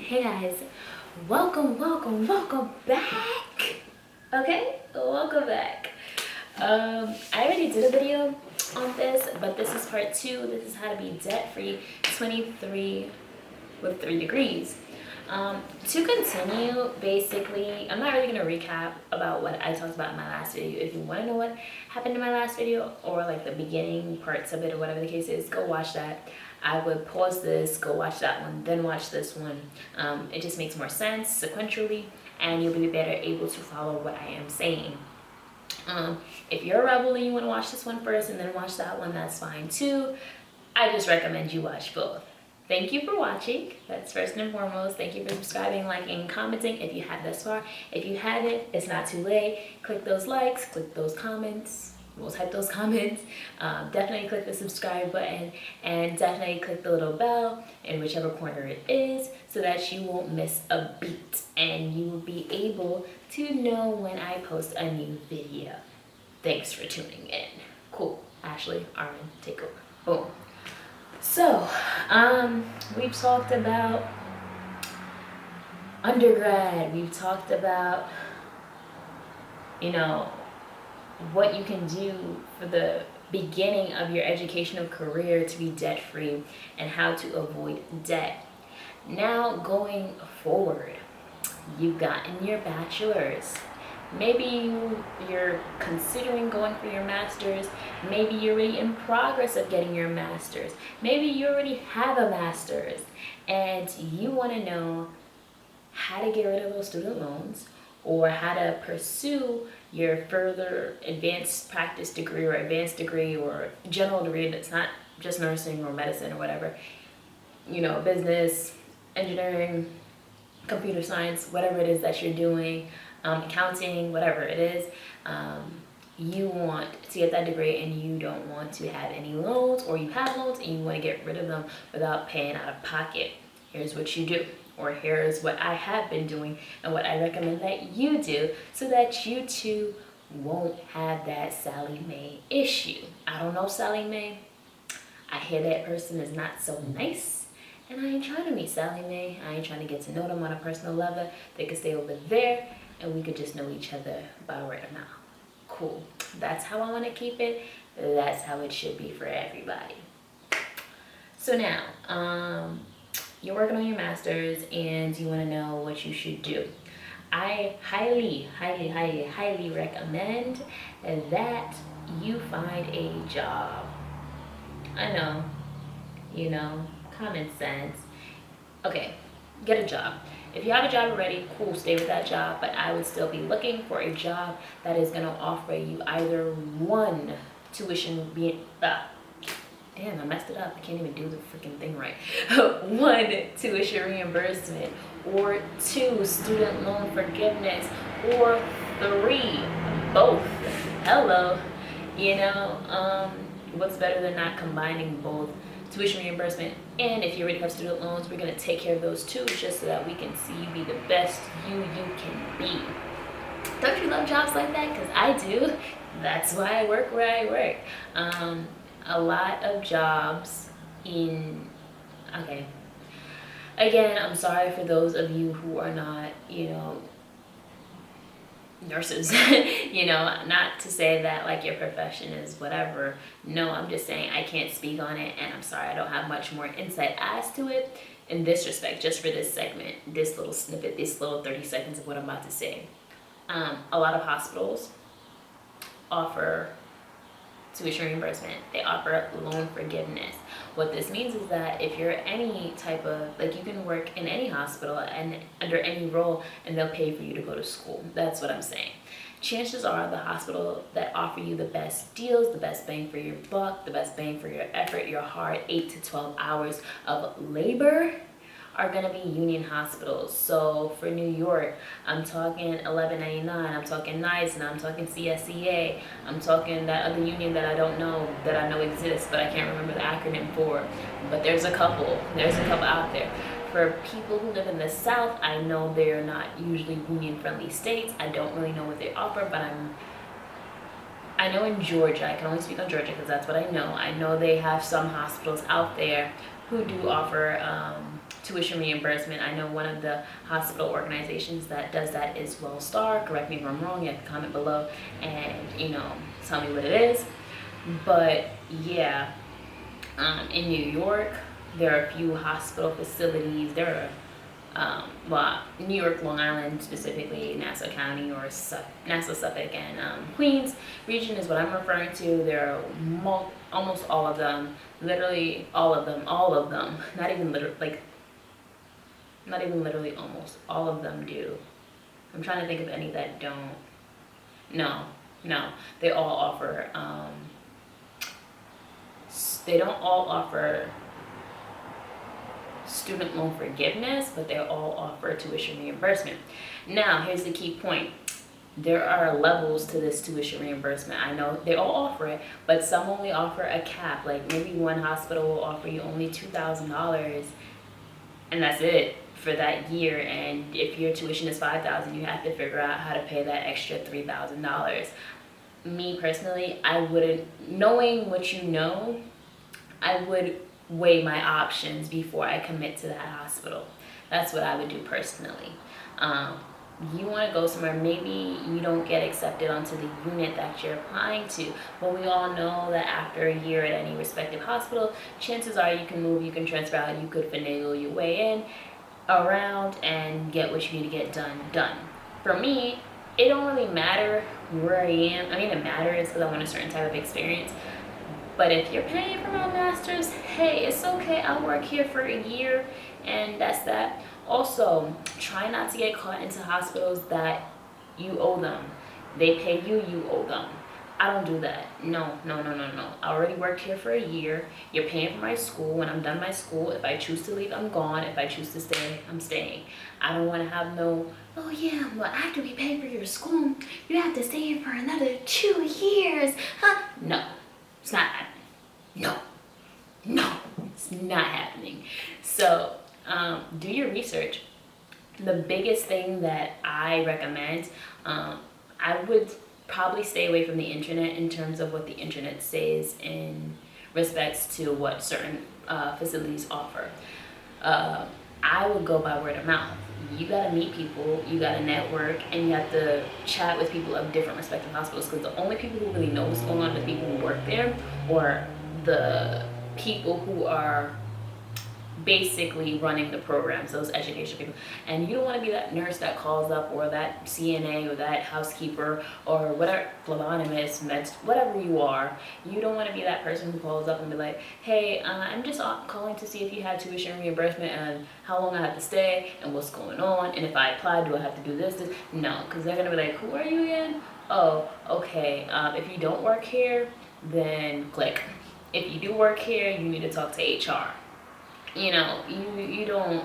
Hey guys, welcome back. Okay, welcome back. I already did a video on this, but this is part 2. This is how to be debt free 23 with 3 degrees. To continue, basically, I'm not really going to recap about what I talked about in my last video. If you want to know what happened in my last video, or like the beginning parts of it, or whatever the case is, go watch that. I would pause this, go watch that one, then watch this one. It just makes more sense sequentially, and you'll be better able to follow what I am saying. If you're a rebel and you want to watch this one first and then watch that one, that's fine too. I just recommend you watch both. Thank you for watching. That's first and foremost. Thank you for subscribing, liking, and commenting if you have this far. If you haven't, it's not too late. Click those likes, click those comments. We'll type those comments. Definitely click the subscribe button, and definitely click the little bell in whichever corner it is so that you won't miss a beat and you will be able to know when I post a new video. Thanks for tuning in. Cool. Ashley, Armin, take over. Boom. So, we've talked about undergrad. We've talked about, what you can do for the beginning of your educational career to be debt free and how to avoid debt. Now, going forward, you've gotten your bachelor's. Maybe you're considering going for your master's. Maybe you're already in progress of getting your master's. Maybe you already have a master's and you want to know how to get rid of those student loans, or how to pursue your further advanced practice degree or advanced degree or general degree that's not just nursing or medicine or whatever, business, engineering, computer science, whatever it is that you're doing, accounting, whatever it is, you want to get that degree and you don't want to have any loans, or you have loans and you want to get rid of them without paying out of pocket. Here's what you do, or here's what I have been doing and what I recommend that you do so that you too won't have that Sally Mae issue. I don't know Sally Mae. I hear that person is not so nice, and I ain't trying to meet Sally Mae. I ain't trying to get to know them on a personal level. They could stay over there and we could just know each other by word of mouth. Cool. That's how I want to keep it. That's how it should be for everybody. So now, you're working on your master's and you want to know what you should do. I highly recommend that you find a job. I know, common sense. Okay, get a job. If you have a job already, cool, stay with that job, but I would still be looking for a job that is going to offer you either one, tuition being, damn, I messed it up. I can't even do the freaking thing right. 1, tuition reimbursement, or 2, student loan forgiveness, or 3, both. Hello. What's better than not combining both? Tuition reimbursement, and if you already have student loans, we're going to take care of those too, just so that we can see you be the best you can be. Don't you love jobs like that? Because I do. That's why I work where I work. A lot of jobs okay, again, I'm sorry for those of you who are not, nurses, not to say that like your profession is whatever. No, I'm just saying I can't speak on it, and I'm sorry I don't have much more insight as to it in this respect, just for this segment, this little snippet, this little 30 seconds of what I'm about to say. A lot of hospitals offer tuition reimbursement. They offer loan forgiveness. What this means is that if you're any type of, you can work in any hospital and under any role, and they'll pay for you to go to school. That's what I'm saying. Chances are the hospital that offer you the best deals, the best bang for your buck, the best bang for your effort, your hard 8 to 12 hours of labor, are going to be union hospitals. So for New York, I'm talking 1199, I'm talking NICE, and I'm talking CSCA, I'm talking that other union that I don't know, that I know exists, but I can't remember the acronym for. But there's a couple out there. For people who live in the South, I know they're not usually union-friendly states. I don't really know what they offer, but I know in Georgia, I can only speak on Georgia because that's what I know. I know they have some hospitals out there who do offer tuition reimbursement. I know one of the hospital organizations that does that is WellStar. Correct me if I'm wrong. You have to comment below and tell me what it is. But yeah, in New York, there are a few hospital facilities. There are, New York, Long Island specifically, Nassau County or Nassau, Suffolk, and Queens region is what I'm referring to. There are almost all of them, literally all of them, not even literally almost all of them do. I'm trying to think of any that don't. No, they all offer, they don't all offer student loan forgiveness, but they all offer tuition reimbursement. Now, here's the key point. There are levels to this tuition reimbursement. I know they all offer it, but some only offer a cap. Like maybe one hospital will offer you only $2,000, and that's it for that year. And if your tuition is $5,000, you have to figure out how to pay that extra $3,000. Me personally, I wouldn't, knowing what you know, I would weigh my options before I commit to that hospital. That's what I would do personally. You want to go somewhere, maybe you don't get accepted onto the unit that you're applying to, but we all know that after a year at any respective hospital, chances are you can move, you can transfer out, you could finagle your way in, around, and get what you need to get done. For me, it don't really matter where I am. I mean, it matters because I want a certain type of experience. But if you're paying for my master's, hey, it's okay. I'll work here for a year and that's that. Also, try not to get caught into hospitals that you owe them. They pay you, you owe them. I don't do that. No. I already worked here for a year. You're paying for my school. When I'm done my school, if I choose to leave, I'm gone. If I choose to stay, I'm staying. I don't want to have no, oh yeah, well, after we pay for your school, you have to stay here for another 2 years. Huh? No. It's not happening. No, it's not happening. So do your research. The biggest thing that I recommend, I would probably stay away from the internet in terms of what the internet says in respects to what certain facilities offer. I would go by word of mouth. You gotta meet people, you gotta network, and you have to chat with people of different respective hospitals, because the only people who really know what's going on are the people who work there, or the people who are basically running the programs, those education people. And you don't want to be that nurse that calls up, or that CNA, or that housekeeper, or whatever, phlebotomist, whatever you are. You don't want to be that person who calls up and be like, hey, I'm just calling to see if you had tuition reimbursement and how long I have to stay and what's going on, and if I apply, do I have to do this? No, because they're going to be like, who are you again? Oh, okay, if you don't work here, then click. If you do work here, you need to talk to HR. You don't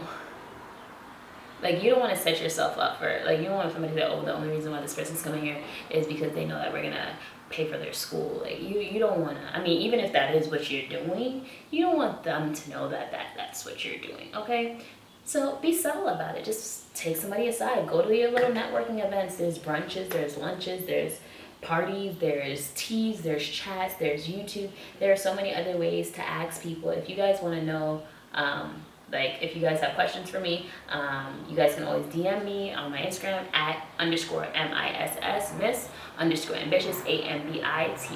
want to set yourself up for, you don't want somebody to say, oh, the only reason why this person's coming here is because they know that we're gonna pay for their school. You don't want to, I mean, even if that is what you're doing, you don't want them to know that's what you're doing, okay? So be subtle about it. Just take somebody aside, go to your little networking events. There's brunches, there's lunches, there's parties, there's teas, there's chats, there's YouTube. There are so many other ways to ask people. If you guys want to know, if you guys have questions for me, you guys can always DM me on my Instagram at _MISS, Miss_ambitious, AMBITIOUS,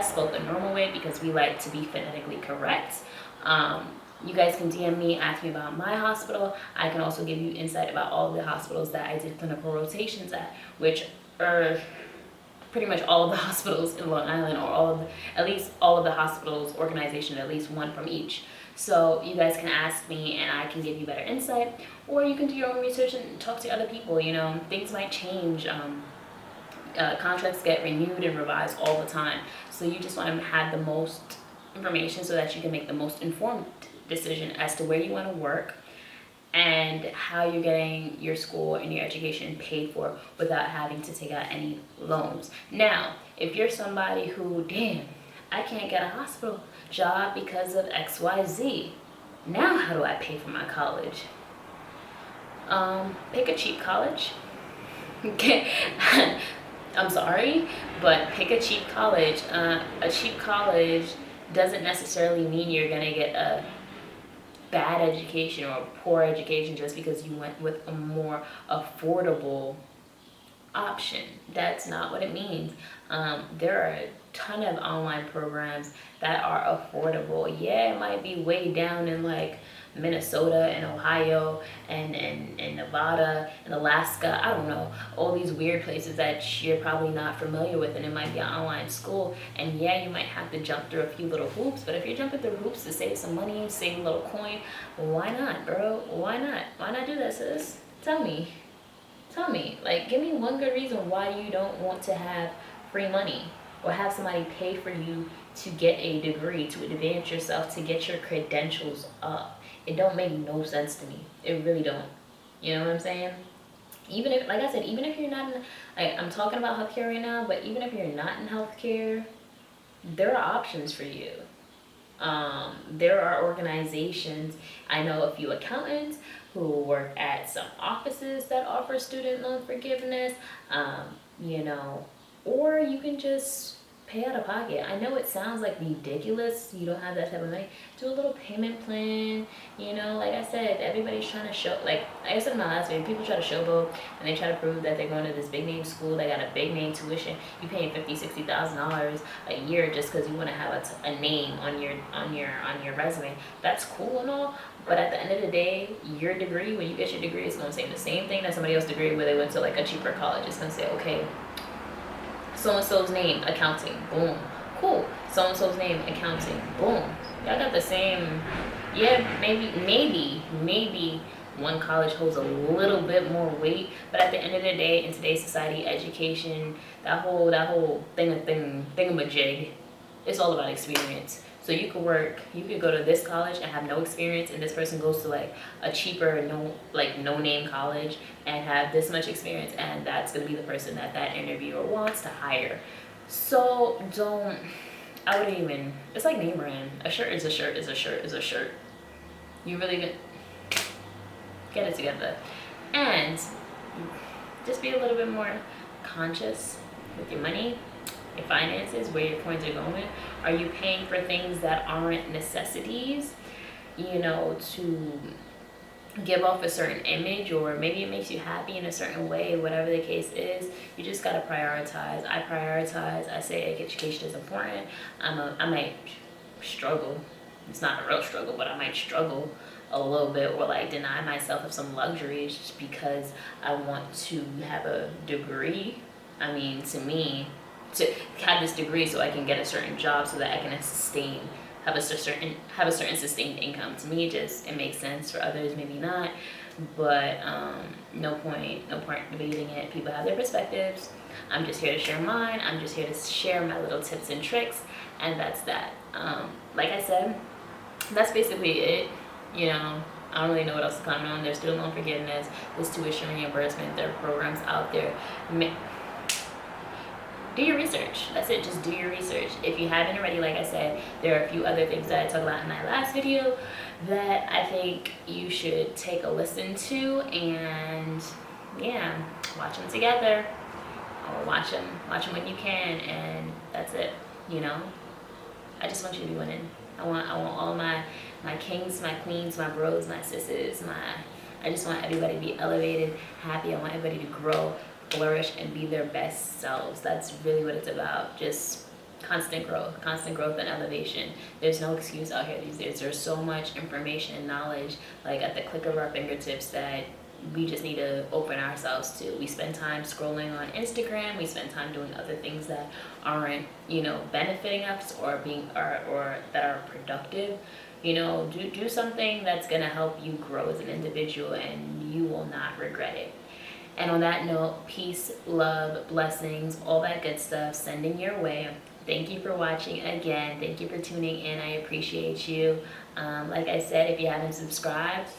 spelled the normal way because we like to be phonetically correct. You guys can DM me, ask me about my hospital. I can also give you insight about all the hospitals that I did clinical rotations at, which are pretty much all of the hospitals in Long Island, or at least all of the hospitals organization, at least one from each. So you guys can ask me and I can give you better insight, or you can do your own research and talk to other people. Things might change. Contracts get renewed and revised all the time. So you just want to have the most information so that you can make the most informed decision as to where you want to work and how you're getting your school and your education paid for without having to take out any loans. Now, if you're somebody who, damn, I can't get a hospital job because of XYZ. Now how do I pay for my college? Pick a cheap college. Okay. I'm sorry, but pick a cheap college. A cheap college doesn't necessarily mean you're gonna get a bad education or poor education just because you went with a more affordable option. That's not what it means. There are a ton of online programs that are affordable. Yeah, it might be way down in like Minnesota and Ohio and Nevada and Alaska. I don't know, all these weird places that you're probably not familiar with, and it might be an online school. And yeah, you might have to jump through a few little hoops, but if you're jumping through hoops to save some money, save a little coin, why not, bro? Why not? Why not do that, sis? Tell me. Tell me, like, give me one good reason why you don't want to have free money or have somebody pay for you to get a degree, to advance yourself, to get your credentials up. It don't make no sense to me. It really don't. You know what I'm saying? Even if, like I said, even if you're not in, like, I'm talking about healthcare right now, but even if you're not in healthcare, there are options for you. There are organizations, I know a few accountants who work at some offices that offer student loan forgiveness, you know, or you can just pay out of pocket. I know it sounds like ridiculous, you don't have that type of money. Do a little payment plan, you know, like I said, everybody's trying to show, like I said in my last video, people try to showboat and they try to prove that they're going to this big name school, they got a big name tuition, you paying $50,000-$60,000 a year just because you want to have a name on your resume. That's cool and all, but at the end of the day, your degree, when you get your degree, it's going to say the same thing that somebody else's degree where they went to like a cheaper college. It's going to say, okay, so-and-so's name, accounting, boom. Cool. So-and-so's name, accounting, boom. Y'all got the same, yeah, maybe one college holds a little bit more weight, but at the end of the day, in today's society, education, that whole thingamajig, it's all about experience. So you could go to this college and have no experience, and this person goes to like a cheaper, no name college and have this much experience, and that's gonna be the person that interviewer wants to hire. So I wouldn't even, it's like name brand. A shirt is a shirt is a shirt is a shirt. You really get it together. And just be a little bit more conscious with your money, your finances, where your coins are going. Are you paying for things that aren't necessities, you know, to give off a certain image, or maybe it makes you happy in a certain way, whatever the case is? You just got to prioritize. I prioritize. I say education is important. I might struggle. It's not a real struggle, but I might struggle a little bit, or like deny myself of some luxuries just because I want to have a degree. I mean, to me, to have this degree so I can get a certain job so that I can have a certain sustained income. To me, it makes sense. For others, maybe not. But no point debating it. People have their perspectives. I'm just here to share mine. I'm just here to share my little tips and tricks, and that's that. Like I said, that's basically it. You know, I don't really know what else is coming on. There's student loan forgiveness, there's tuition reimbursement, there are programs out there. Do your research. That's it. Just do your research. If you haven't already, like I said, there are a few other things that I talked about in my last video that I think you should take a listen to, and yeah, watch them together, or watch them when you can, and that's it. You know, I just want you to be winning. I want all my kings, my queens, my bros, my sisters, I just want everybody to be elevated, happy. I want everybody to grow, flourish, and be their best selves. That's really what it's about. Just constant growth and elevation. There's no excuse out here these days. There's so much information and knowledge, like at the click of our fingertips, that we just need to open ourselves to. We spend time scrolling on Instagram. We spend time doing other things that aren't, you know, benefiting us or that are productive. You know, do something that's gonna help you grow as an individual, and you will not regret it. And on that note, peace, love, blessings, all that good stuff sending your way. Thank you for watching again. Thank you for tuning in. I appreciate you. Like I said, if you haven't subscribed,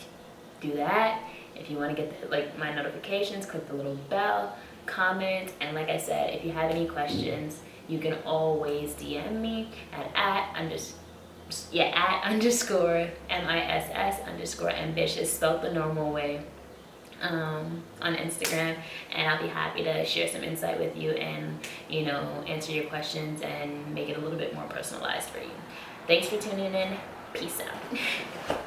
do that. If you want to get my notifications, click the little bell, comment, and like I said, if you have any questions, you can always DM me at @_MISS _ambitious, spelled the normal way, on Instagram, and I'll be happy to share some insight with you and, you know, answer your questions and make it a little bit more personalized for you. Thanks for tuning in. Peace out.